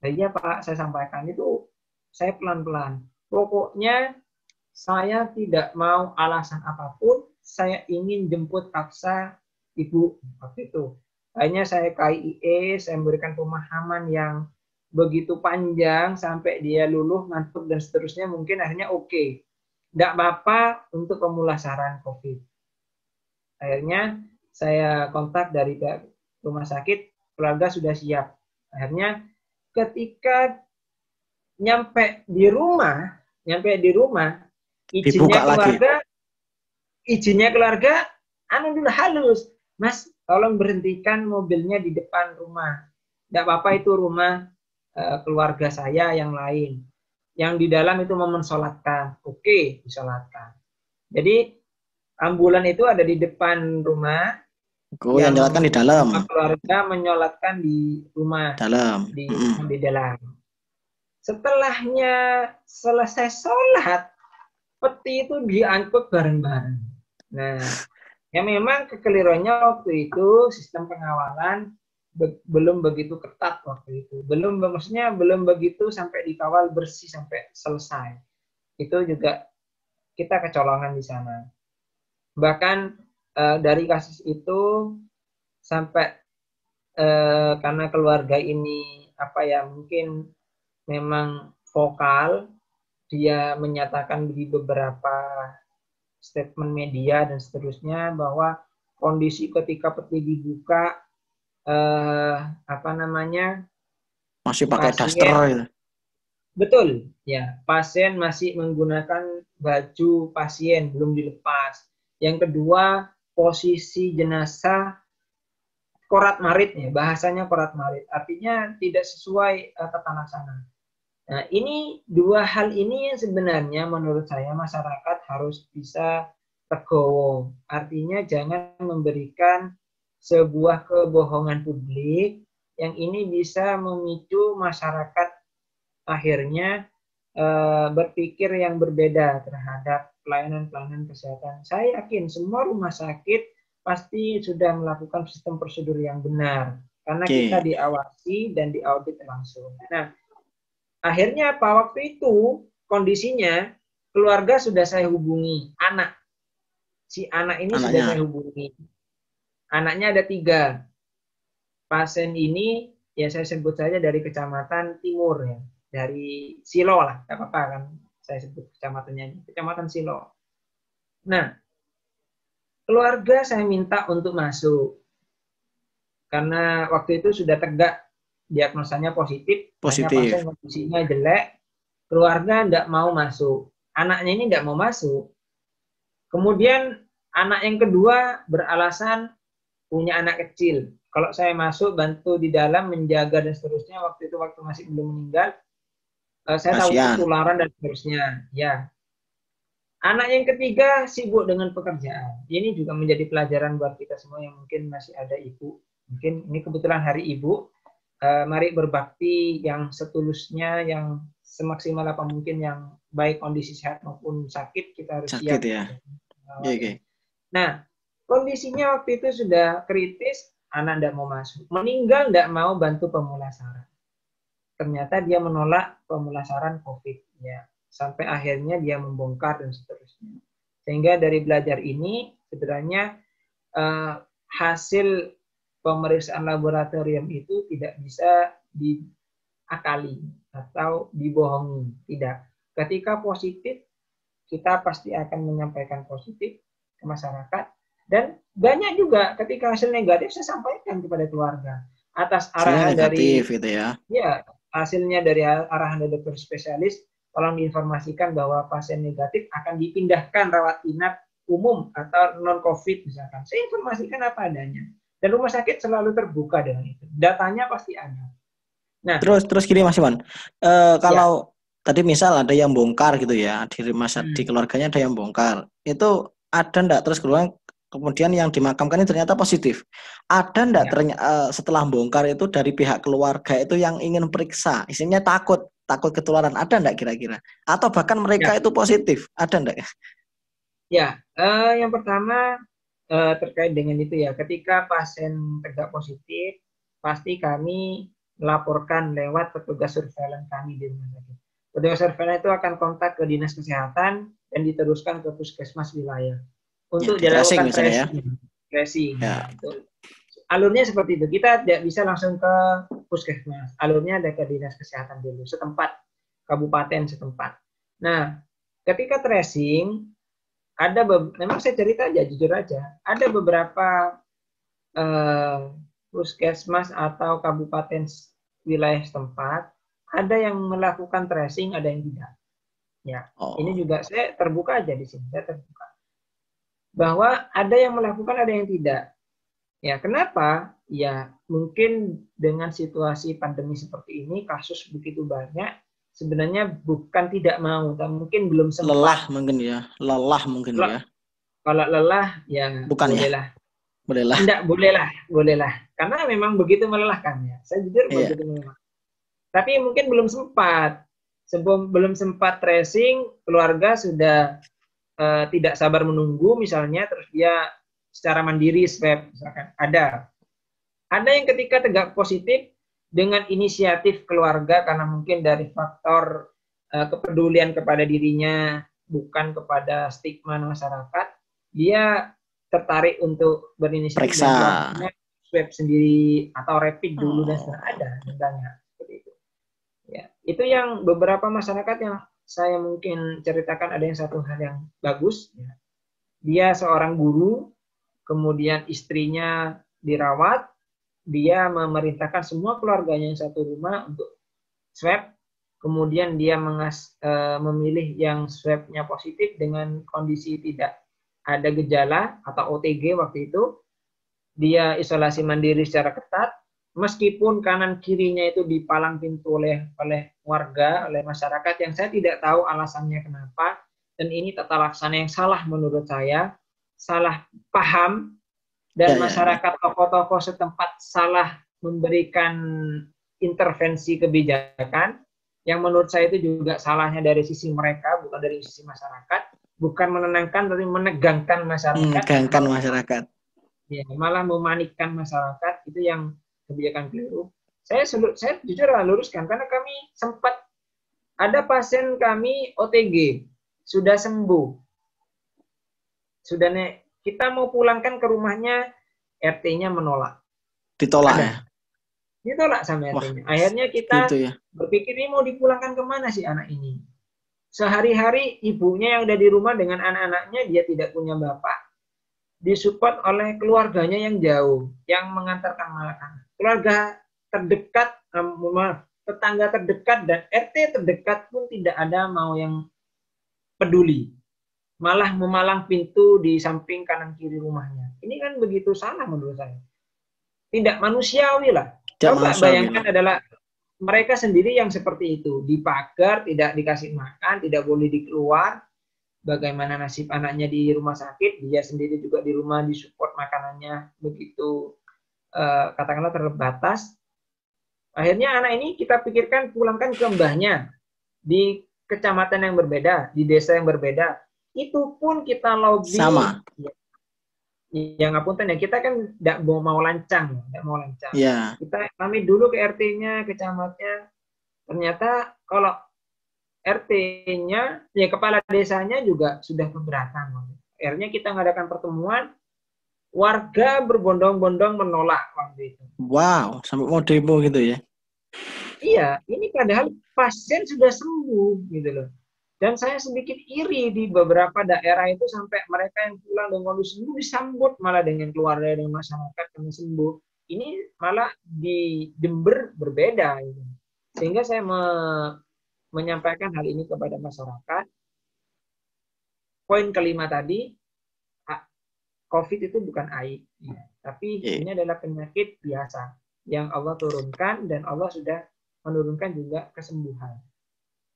Nah, iya Pak, saya sampaikan itu, saya pelan-pelan. Pokoknya saya tidak mau alasan apapun, saya ingin jemput paksa ibu waktu itu. Akhirnya saya KIE, saya memberikan pemahaman yang begitu panjang sampai dia luluh, ngantuk dan seterusnya, mungkin akhirnya oke. Tidak apa-apa untuk pemulasaran COVID. Akhirnya saya kontak dari rumah sakit, keluarga sudah siap. Akhirnya ketika nyampe di rumah, izinnya keluarga, dulu halus, Mas, tolong berhentikan mobilnya di depan rumah. Tidak apa-apa, itu rumah keluarga saya yang lain. Yang di dalam itu mau mensolatkan. Oke, disolatkan. Jadi ambulan itu ada di depan rumah. Yang menyolatkan di dalam. Keluarga menyolatkan di rumah. Dalam. Di dalam. Setelahnya selesai sholat, peti itu diangkut bareng-bareng. Nah, ya memang kekeliruannya waktu itu sistem pengawalan belum begitu ketat waktu itu. Belum begitu sampai dikawal bersih sampai selesai. Itu juga kita kecolongan di sana. Bahkan dari kasus itu sampai karena keluarga ini mungkin memang vokal, dia menyatakan di beberapa statement media dan seterusnya bahwa kondisi ketika peti dibuka masih pakai daster ya. Betul, ya. Pasien masih menggunakan baju pasien, belum dilepas. Yang kedua, posisi jenazah korat marit, ya, bahasanya korat marit. Artinya tidak sesuai tata laksana. Nah, ini dua hal ini yang sebenarnya menurut saya masyarakat harus bisa tegowo. Artinya jangan memberikan sebuah kebohongan publik yang ini bisa memicu masyarakat akhirnya berpikir yang berbeda terhadap pelayanan-pelayanan kesehatan. Saya yakin semua rumah sakit pasti sudah melakukan sistem prosedur yang benar karena kita diawasi dan diaudit langsung. Nah, akhirnya apa? Waktu itu kondisinya keluarga sudah saya hubungi, si anak ini sudah saya hubungi. Anaknya ada 3. Pasien ini ya saya sebut saja dari Kecamatan Timur ya, dari Silo lah, nggak apa-apa kan saya sebut kecamatannya, Kecamatan Silo. Nah, keluarga saya minta untuk masuk karena waktu itu sudah tegak diagnosanya positif. Hanya pasien kondisinya jelek, keluarga tidak mau masuk. Anaknya ini tidak mau masuk. Kemudian anak yang kedua beralasan punya anak kecil. Kalau saya masuk bantu di dalam menjaga dan seterusnya, waktu itu waktu masih belum meninggal, saya tahu ketularan dan seterusnya. Ya. Anak yang ketiga sibuk dengan pekerjaan. Ini juga menjadi pelajaran buat kita semua yang mungkin masih ada ibu. Mungkin ini kebetulan hari ibu. Mari berbakti yang setulusnya, yang semaksimal apa mungkin, yang baik kondisi sehat maupun sakit, kita harus siap. Ya. Nah, kondisinya waktu itu sudah kritis, anak tidak mau masuk. Meninggal tidak mau bantu pemulasaran. Ternyata dia menolak pemulasaran COVID. Ya. Sampai akhirnya dia membongkar dan seterusnya. Sehingga dari belajar ini sebenarnya hasil pemeriksaan laboratorium itu tidak bisa diakali atau dibohongi. Tidak. Ketika positif, kita pasti akan menyampaikan positif ke masyarakat. Dan banyak juga ketika hasil negatif saya sampaikan kepada keluarga. Atas arahan negatif, dari gitu ya. Ya, hasilnya dari arahan dari dokter spesialis, tolong diinformasikan bahwa pasien negatif akan dipindahkan rawat inap umum atau non-COVID misalkan. Saya informasikan apa adanya. Dan rumah sakit selalu terbuka dengan itu. Datanya pasti ada. Nah, terus gini Mas Iwan, kalau tadi misal ada yang bongkar gitu ya, di keluarganya ada yang bongkar, itu ada enggak terus kemudian yang dimakamkan ini ternyata positif. Ada enggak setelah bongkar itu dari pihak keluarga itu yang ingin periksa, isinya takut ketularan, ada enggak kira-kira? Atau bahkan mereka itu positif, ada enggak? Ya, yang pertama terkait dengan itu ya, ketika pasien tegak positif, pasti kami melaporkan lewat petugas surveillance kami di rumah sakit. Petugas surveillance itu akan kontak ke dinas kesehatan dan diteruskan ke puskesmas wilayah untuk dilakukan tracing. Ya. Alurnya seperti itu. Kita tidak bisa langsung ke puskesmas. Alurnya ada ke dinas kesehatan dulu setempat, kabupaten setempat. Nah, ketika tracing memang saya cerita aja, jujur aja, ada beberapa puskesmas atau kabupaten wilayah setempat, ada yang melakukan tracing, ada yang tidak. Ya, ini juga saya terbuka aja di sini, saya terbuka. Bahwa ada yang melakukan, ada yang tidak. Ya, kenapa? Ya, mungkin dengan situasi pandemi seperti ini, kasus begitu banyak, sebenarnya bukan tidak mau, tapi mungkin belum sempat. Lelah mungkin ya. Kalau lelah, ya bukan bolehlah. Bolehlah. Tidak, bolehlah. Karena memang begitu melelahkan ya. Saya jujur begitu melelahkan. Tapi mungkin belum sempat. Belum sempat tracing, keluarga sudah tidak sabar menunggu misalnya, terus dia secara mandiri swab misalkan. Ada yang ketika tegak positif dengan inisiatif keluarga karena mungkin dari faktor kepedulian kepada dirinya, bukan kepada stigma masyarakat, dia tertarik untuk berinisiatif dan swab sendiri atau rapid dulu dan ada banyak seperti itu. Ya, itu yang beberapa masyarakat yang saya mungkin ceritakan. Ada yang satu hal yang bagus. Ya. Dia seorang guru, kemudian istrinya dirawat, dia memerintahkan semua keluarganya yang satu rumah untuk swab. Kemudian dia memilih yang swabnya positif dengan kondisi tidak ada gejala atau OTG waktu itu. Dia isolasi mandiri secara ketat, meskipun kanan kirinya itu dipalang pintu oleh warga, oleh masyarakat yang saya tidak tahu alasannya kenapa. Dan ini tata laksana yang salah menurut saya, salah paham, dan masyarakat tokoh-tokoh setempat salah memberikan intervensi kebijakan, yang menurut saya itu juga salahnya dari sisi mereka, bukan dari sisi masyarakat. Bukan menenangkan, tapi menegangkan masyarakat. Masyarakat. Ya, malah memanikkan masyarakat, itu yang kebijakan keliru. Saya jujur luruskan, karena kami sempat ada pasien kami OTG, sudah sembuh. Kita mau pulangkan ke rumahnya, RT-nya menolak. Ditolak ya? Ditolak sama RT-nya. Akhirnya kita berpikir, ini mau dipulangkan kemana sih anak ini? Sehari-hari ibunya yang udah di rumah dengan anak-anaknya, dia tidak punya bapak, disupport oleh keluarganya yang jauh, yang mengantarkan makan. Keluarga terdekat, tetangga terdekat, dan RT terdekat pun tidak ada mau yang peduli. Malah memalang pintu di samping kanan kiri rumahnya. Ini kan begitu salah menurut saya. Tidak manusiawi lah. Coba bayangkan adalah mereka sendiri yang seperti itu. Dipagar, tidak dikasih makan, tidak boleh dikeluar. Bagaimana nasib anaknya di rumah sakit, dia sendiri juga di rumah disupport makanannya begitu katakanlah terbatas. Akhirnya anak ini kita pikirkan pulangkan ke mbahnya di kecamatan yang berbeda, di desa yang berbeda. Itu pun kita lobby. Sama. yang ngapunten ya, kita kan tidak mau lancang, tidak mau lancang. Ya. Kami dulu ke RT-nya, ke camatnya, ternyata kalau RT-nya, ya kepala desanya juga sudah keberatan. Akhirnya kita ngadakan pertemuan, warga berbondong-bondong menolak waktu itu. Wow, sampai mau demo gitu ya? Iya, ini padahal pasien sudah sembuh gitu loh. Dan saya sedikit iri di beberapa daerah itu sampai mereka yang pulang dengan sembuh disambut malah dengan keluarga dan masyarakat yang sembuh. Ini malah di Jember berbeda. Gitu. Sehingga saya menyampaikan hal ini kepada masyarakat. Poin kelima tadi, COVID itu bukan aib, ya. Tapi ini adalah penyakit biasa yang Allah turunkan dan Allah sudah menurunkan juga kesembuhan.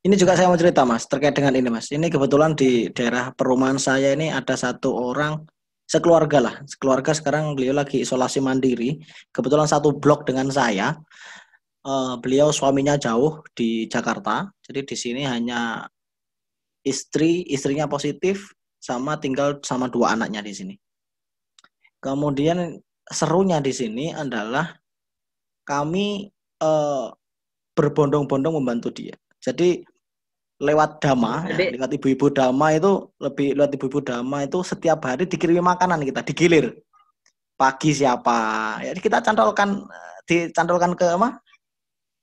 Ini juga saya mau cerita Mas, terkait dengan ini Mas. Ini kebetulan di daerah perumahan saya ini ada satu orang, sekeluarga lah. Sekeluarga sekarang beliau lagi isolasi mandiri. Kebetulan satu blok dengan saya. Beliau suaminya jauh di Jakarta. Jadi di sini hanya istrinya positif, sama tinggal sama 2 anaknya di sini. Kemudian serunya di sini adalah kami berbondong-bondong membantu dia. Jadi lewat Dama, ya, lewat ibu-ibu Dama itu lewat ibu-ibu Dama itu setiap hari dikirimi makanan, kita digilir. Pagi siapa? Ya kita dicantolkan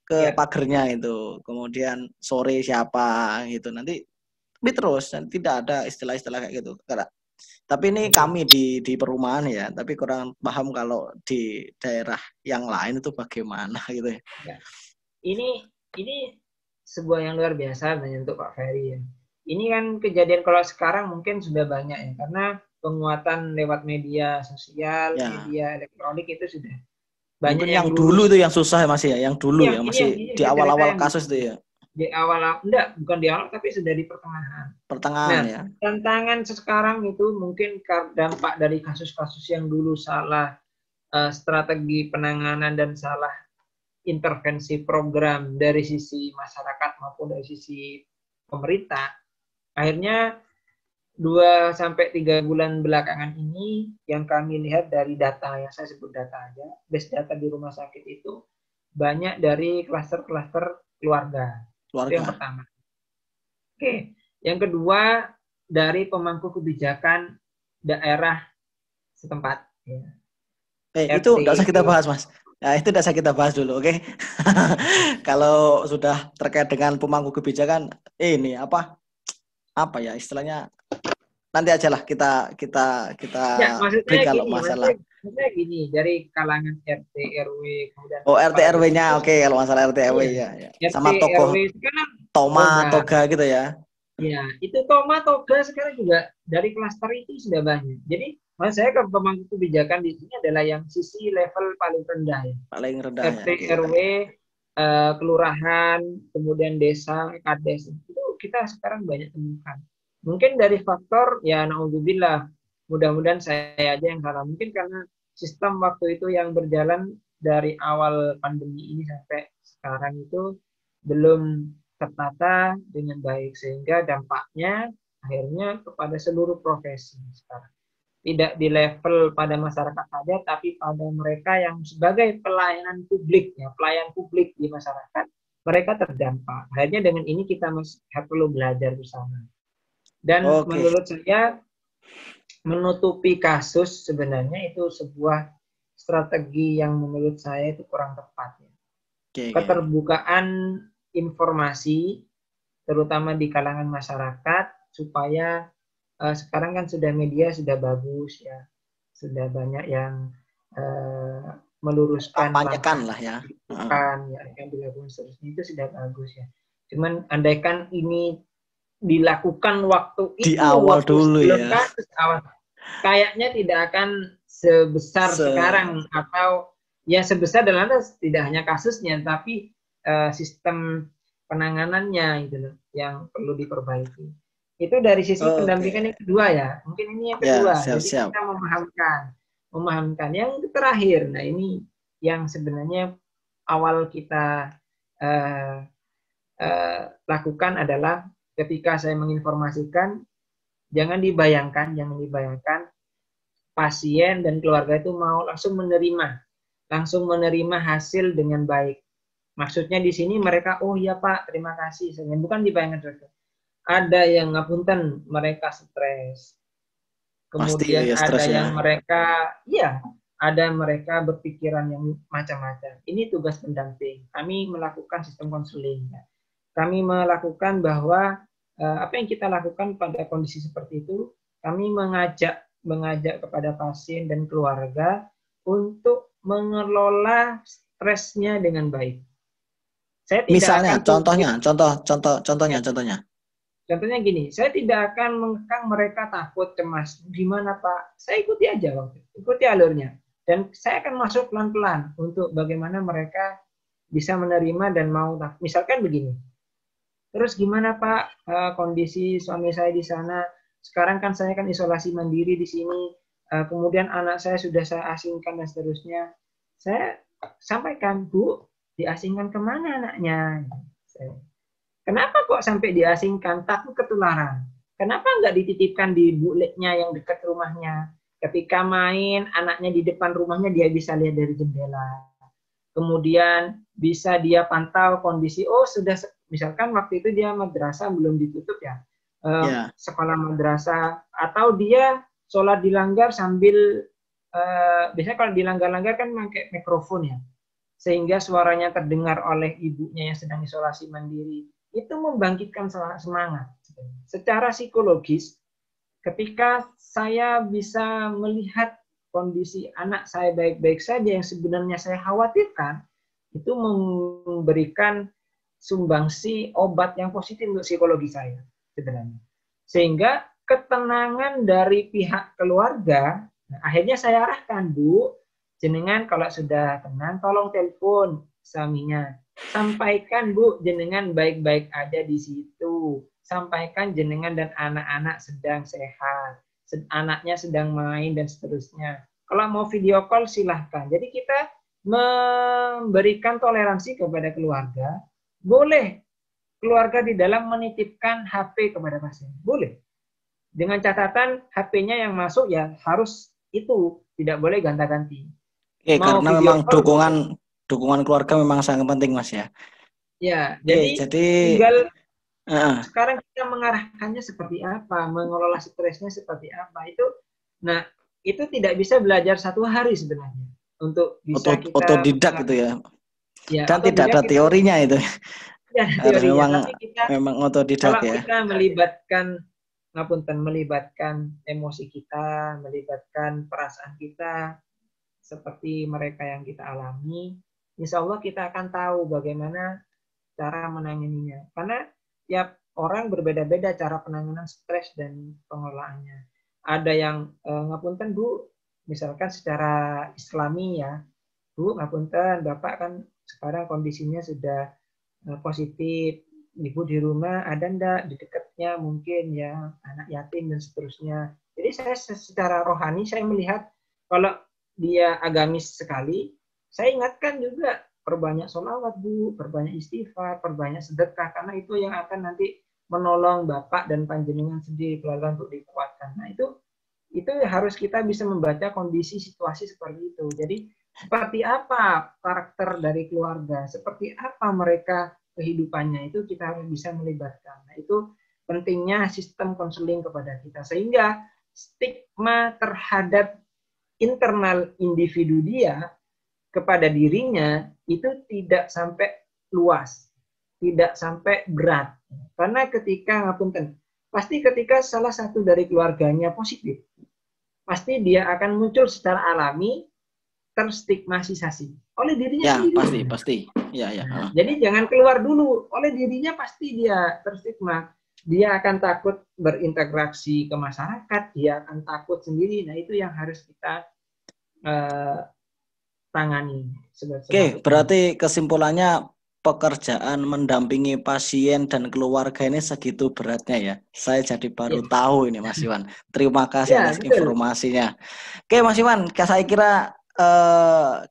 ke pagernya itu. Kemudian sore siapa gitu. Nanti terus dan tidak ada istilah-istilah kayak gitu. Tapi ini kami di perumahan ya, tapi kurang paham kalau di daerah yang lain itu bagaimana gitu ya. Ini sebuah yang luar biasa untuk Pak Ferry ya. Ini kan kejadian kalau sekarang mungkin sudah banyak ya, karena penguatan lewat media sosial, media elektronik itu sudah banyak. Mungkin yang dulu itu yang susah masih ya, yang dulu ya masih di awal-awal kasus itu ya. Di awal, bukan di awal tapi sudah di pertengahan. Pertengahan ya. Tantangan sekarang itu mungkin dampak dari kasus-kasus yang dulu salah strategi penanganan dan salah intervensi program dari sisi masyarakat maupun dari sisi pemerintah. Akhirnya 2-3 bulan belakangan ini yang kami lihat dari data, yang saya sebut data aja, base data di rumah sakit itu banyak dari klaster-klaster keluarga. Itu yang pertama. Oke, yang kedua dari pemangku kebijakan daerah setempat. Itu tidak usah kita bahas Mas. Nah, itu tidak usah kita bahas dulu, oke? Kalau sudah terkait dengan pemangku kebijakan, ini apa ya istilahnya? Nanti aja lah kita maksudnya kalau gini, masalah. Maksudnya gini, dari kalangan RT RW kemudian RT RW-nya oke, kalau masalah RT RW ya. Sama tokoh Toma Toga gitu ya. Ya, itu Toma Toga sekarang juga dari klaster itu sudah banyak. Jadi maksud saya ke pemangku kebijakan di sini adalah yang sisi level paling rendah ya. Paling rendah RT RW, kelurahan, kemudian desa, kades, itu kita sekarang banyak temukan. Mungkin dari faktor ya naudzubillah, mudah-mudahan saya aja yang salah. Mungkin karena sistem waktu itu yang berjalan dari awal pandemi ini sampai sekarang itu belum tertata dengan baik, sehingga dampaknya akhirnya kepada seluruh profesi sekarang. Tidak di level pada masyarakat saja, tapi pada mereka yang sebagai pelayanan publik, ya, pelayan publik di masyarakat, mereka terdampak. Akhirnya dengan ini kita perlu belajar bersama. Dan menurut saya menutupi kasus sebenarnya itu sebuah strategi yang menurut saya itu kurang tepat. Keterbukaan informasi terutama di kalangan masyarakat supaya sekarang kan sudah media sudah bagus ya, sudah banyak yang meluruskan kampanye lah ya. Yang dilakukan seterusnya itu sudah bagus ya. Cuman andaikan ini dilakukan waktu di awal dulu ya. Kasus awal, kayaknya tidak akan sebesar sekarang, atau ya sebesar dalam tidak hanya kasusnya tapi sistem penanganannya itu loh yang perlu diperbaiki. Itu dari sisi pendampingan yang kedua ya. Mungkin ini yang kedua. Jadi kita memahamkan. Yang terakhir, nah ini yang sebenarnya awal kita lakukan adalah ketika saya menginformasikan, jangan dibayangkan pasien dan keluarga itu mau langsung menerima hasil dengan baik. Maksudnya di sini mereka, oh iya Pak, terima kasih. Bukan dibayangkan dokter. Ada yang ngapunten, mereka stres. Pasti Kemudian ya ada stres ya. yang mereka, iya, ada mereka berpikiran yang macam-macam. Ini tugas pendamping. Kami melakukan sistem konseling. Kami melakukan bahwa apa yang kita lakukan pada kondisi seperti itu, kami mengajak kepada pasien dan keluarga untuk mengelola stresnya dengan baik. Saya tidak Misalnya, akan contohnya. Contohnya gini, saya tidak akan mengekang mereka takut, cemas. Gimana Pak? Saya ikuti aja, ikuti alurnya. Dan saya akan masuk pelan-pelan untuk bagaimana mereka bisa menerima dan mau. Misalkan begini, terus gimana Pak kondisi suami saya di sana? Sekarang kan saya kan isolasi mandiri di sini. Kemudian anak saya sudah saya asingkan dan seterusnya. Saya sampaikan, Bu, diasingkan kemana anaknya? Kenapa kok sampai diasingkan? Takut ketularan. Kenapa nggak dititipkan di buliknya yang dekat rumahnya? Ketika main, anaknya di depan rumahnya dia bisa lihat dari jendela. Kemudian bisa dia pantau kondisi, oh sudah, misalkan waktu itu dia madrasah belum ditutup ya, sekolah madrasah, atau dia sholat dilanggar sambil, biasanya kalau dilanggar-langgar kan pakai mikrofon ya, sehingga suaranya terdengar oleh ibunya yang sedang isolasi mandiri. Itu membangkitkan semangat. Secara psikologis, ketika saya bisa melihat kondisi anak saya baik-baik saja yang sebenarnya saya khawatirkan, itu memberikan sumbangsi obat yang positif untuk psikologi saya sebenarnya. Sehingga ketenangan dari pihak keluarga, akhirnya saya arahkan, Bu, jenengan kalau sudah tenang, tolong telepon suaminya. Sampaikan, Bu, jenengan baik-baik aja di situ. Sampaikan jenengan dan anak-anak sedang sehat. Anaknya sedang main dan seterusnya. Kalau mau video call silahkan. Jadi kita memberikan toleransi kepada keluarga. Boleh keluarga di dalam menitipkan HP kepada pasien. Boleh. Dengan catatan HP-nya yang masuk ya harus itu. Tidak boleh ganta-ganti. Karena memang dukungan keluarga memang sangat penting, Mas ya. Ya, jadi tinggal sekarang kita mengarahkannya seperti apa, mengelola stresnya seperti apa. Nah, itu tidak bisa belajar satu hari sebenarnya untuk bisa kita otodidak itu ya. Dan tidak ada kita, teorinya itu. Ya, teorinya. Tapi memang otodidak ya. Kalau kita melibatkan emosi kita, melibatkan perasaan kita seperti mereka yang kita alami, insya Allah kita akan tahu bagaimana cara menanganinya. Karena tiap orang berbeda-beda cara penanganan stres dan pengelolaannya. Ada yang ngapunten, Bu, misalkan secara Islami ya, Bu, ngapunten, Bapak kan sekarang kondisinya sudah positif, Ibu di rumah ada ndak di dekatnya mungkin ya anak yatim dan seterusnya. Jadi saya secara rohani saya melihat kalau dia agamis sekali, saya ingatkan juga perbanyak sholawat, Bu, perbanyak istighfar, perbanyak sedekah, karena itu yang akan nanti menolong Bapak dan panjenengan sendiri keluarga untuk dikuatkan. Nah itu harus kita bisa membaca kondisi situasi seperti itu. Jadi seperti apa karakter dari keluarga, seperti apa mereka kehidupannya, itu kita harus bisa melibatkan. Nah itu pentingnya sistem konseling kepada kita, sehingga stigma terhadap internal individu dia kepada dirinya itu tidak sampai luas, tidak sampai berat. Karena ketika ngapunten, pasti ketika salah satu dari keluarganya positif, pasti dia akan muncul secara alami terstigmatisasi oleh dirinya sendiri. Pasti. Ya. Jadi jangan keluar dulu, oleh dirinya pasti dia terstigma. Dia akan takut berinteraksi ke masyarakat, dia akan takut sendiri. Nah itu yang harus kita tangani. Oke, berarti kesimpulannya pekerjaan mendampingi pasien dan keluarga ini segitu beratnya ya. Saya jadi baru tahu ini, Mas Iwan. Terima kasih atas informasinya. Oke, Mas Iwan, saya kira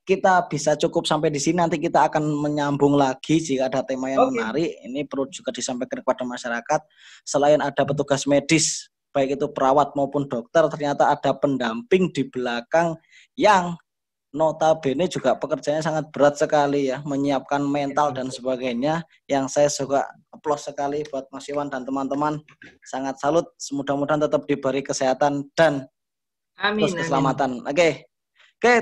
kita bisa cukup sampai di sini. Nanti kita akan menyambung lagi jika ada tema yang menarik. Ini perlu juga disampaikan kepada masyarakat. Selain ada petugas medis baik itu perawat maupun dokter, ternyata ada pendamping di belakang yang notabene juga pekerjaannya sangat berat sekali ya, menyiapkan mental dan sebagainya, yang saya juga applause sekali buat Mas Iwan dan teman-teman. Sangat salut, mudah-mudahan tetap diberi kesehatan dan terus Amin, amin. keselamatan. Oke,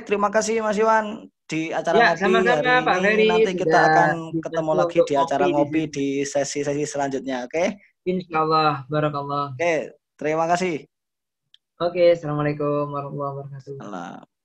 terima kasih Mas Iwan di acara Ya, ngopi sama-sama hari Pak ini. Ferry Nanti kita sudah akan ketemu dibantu lagi untuk di acara kopi di ngopi sini. di sesi-sesi selanjutnya. Insya Allah, barakallah. Terima kasih. Oke, Assalamualaikum warahmatullahi wabarakatuh. Salam.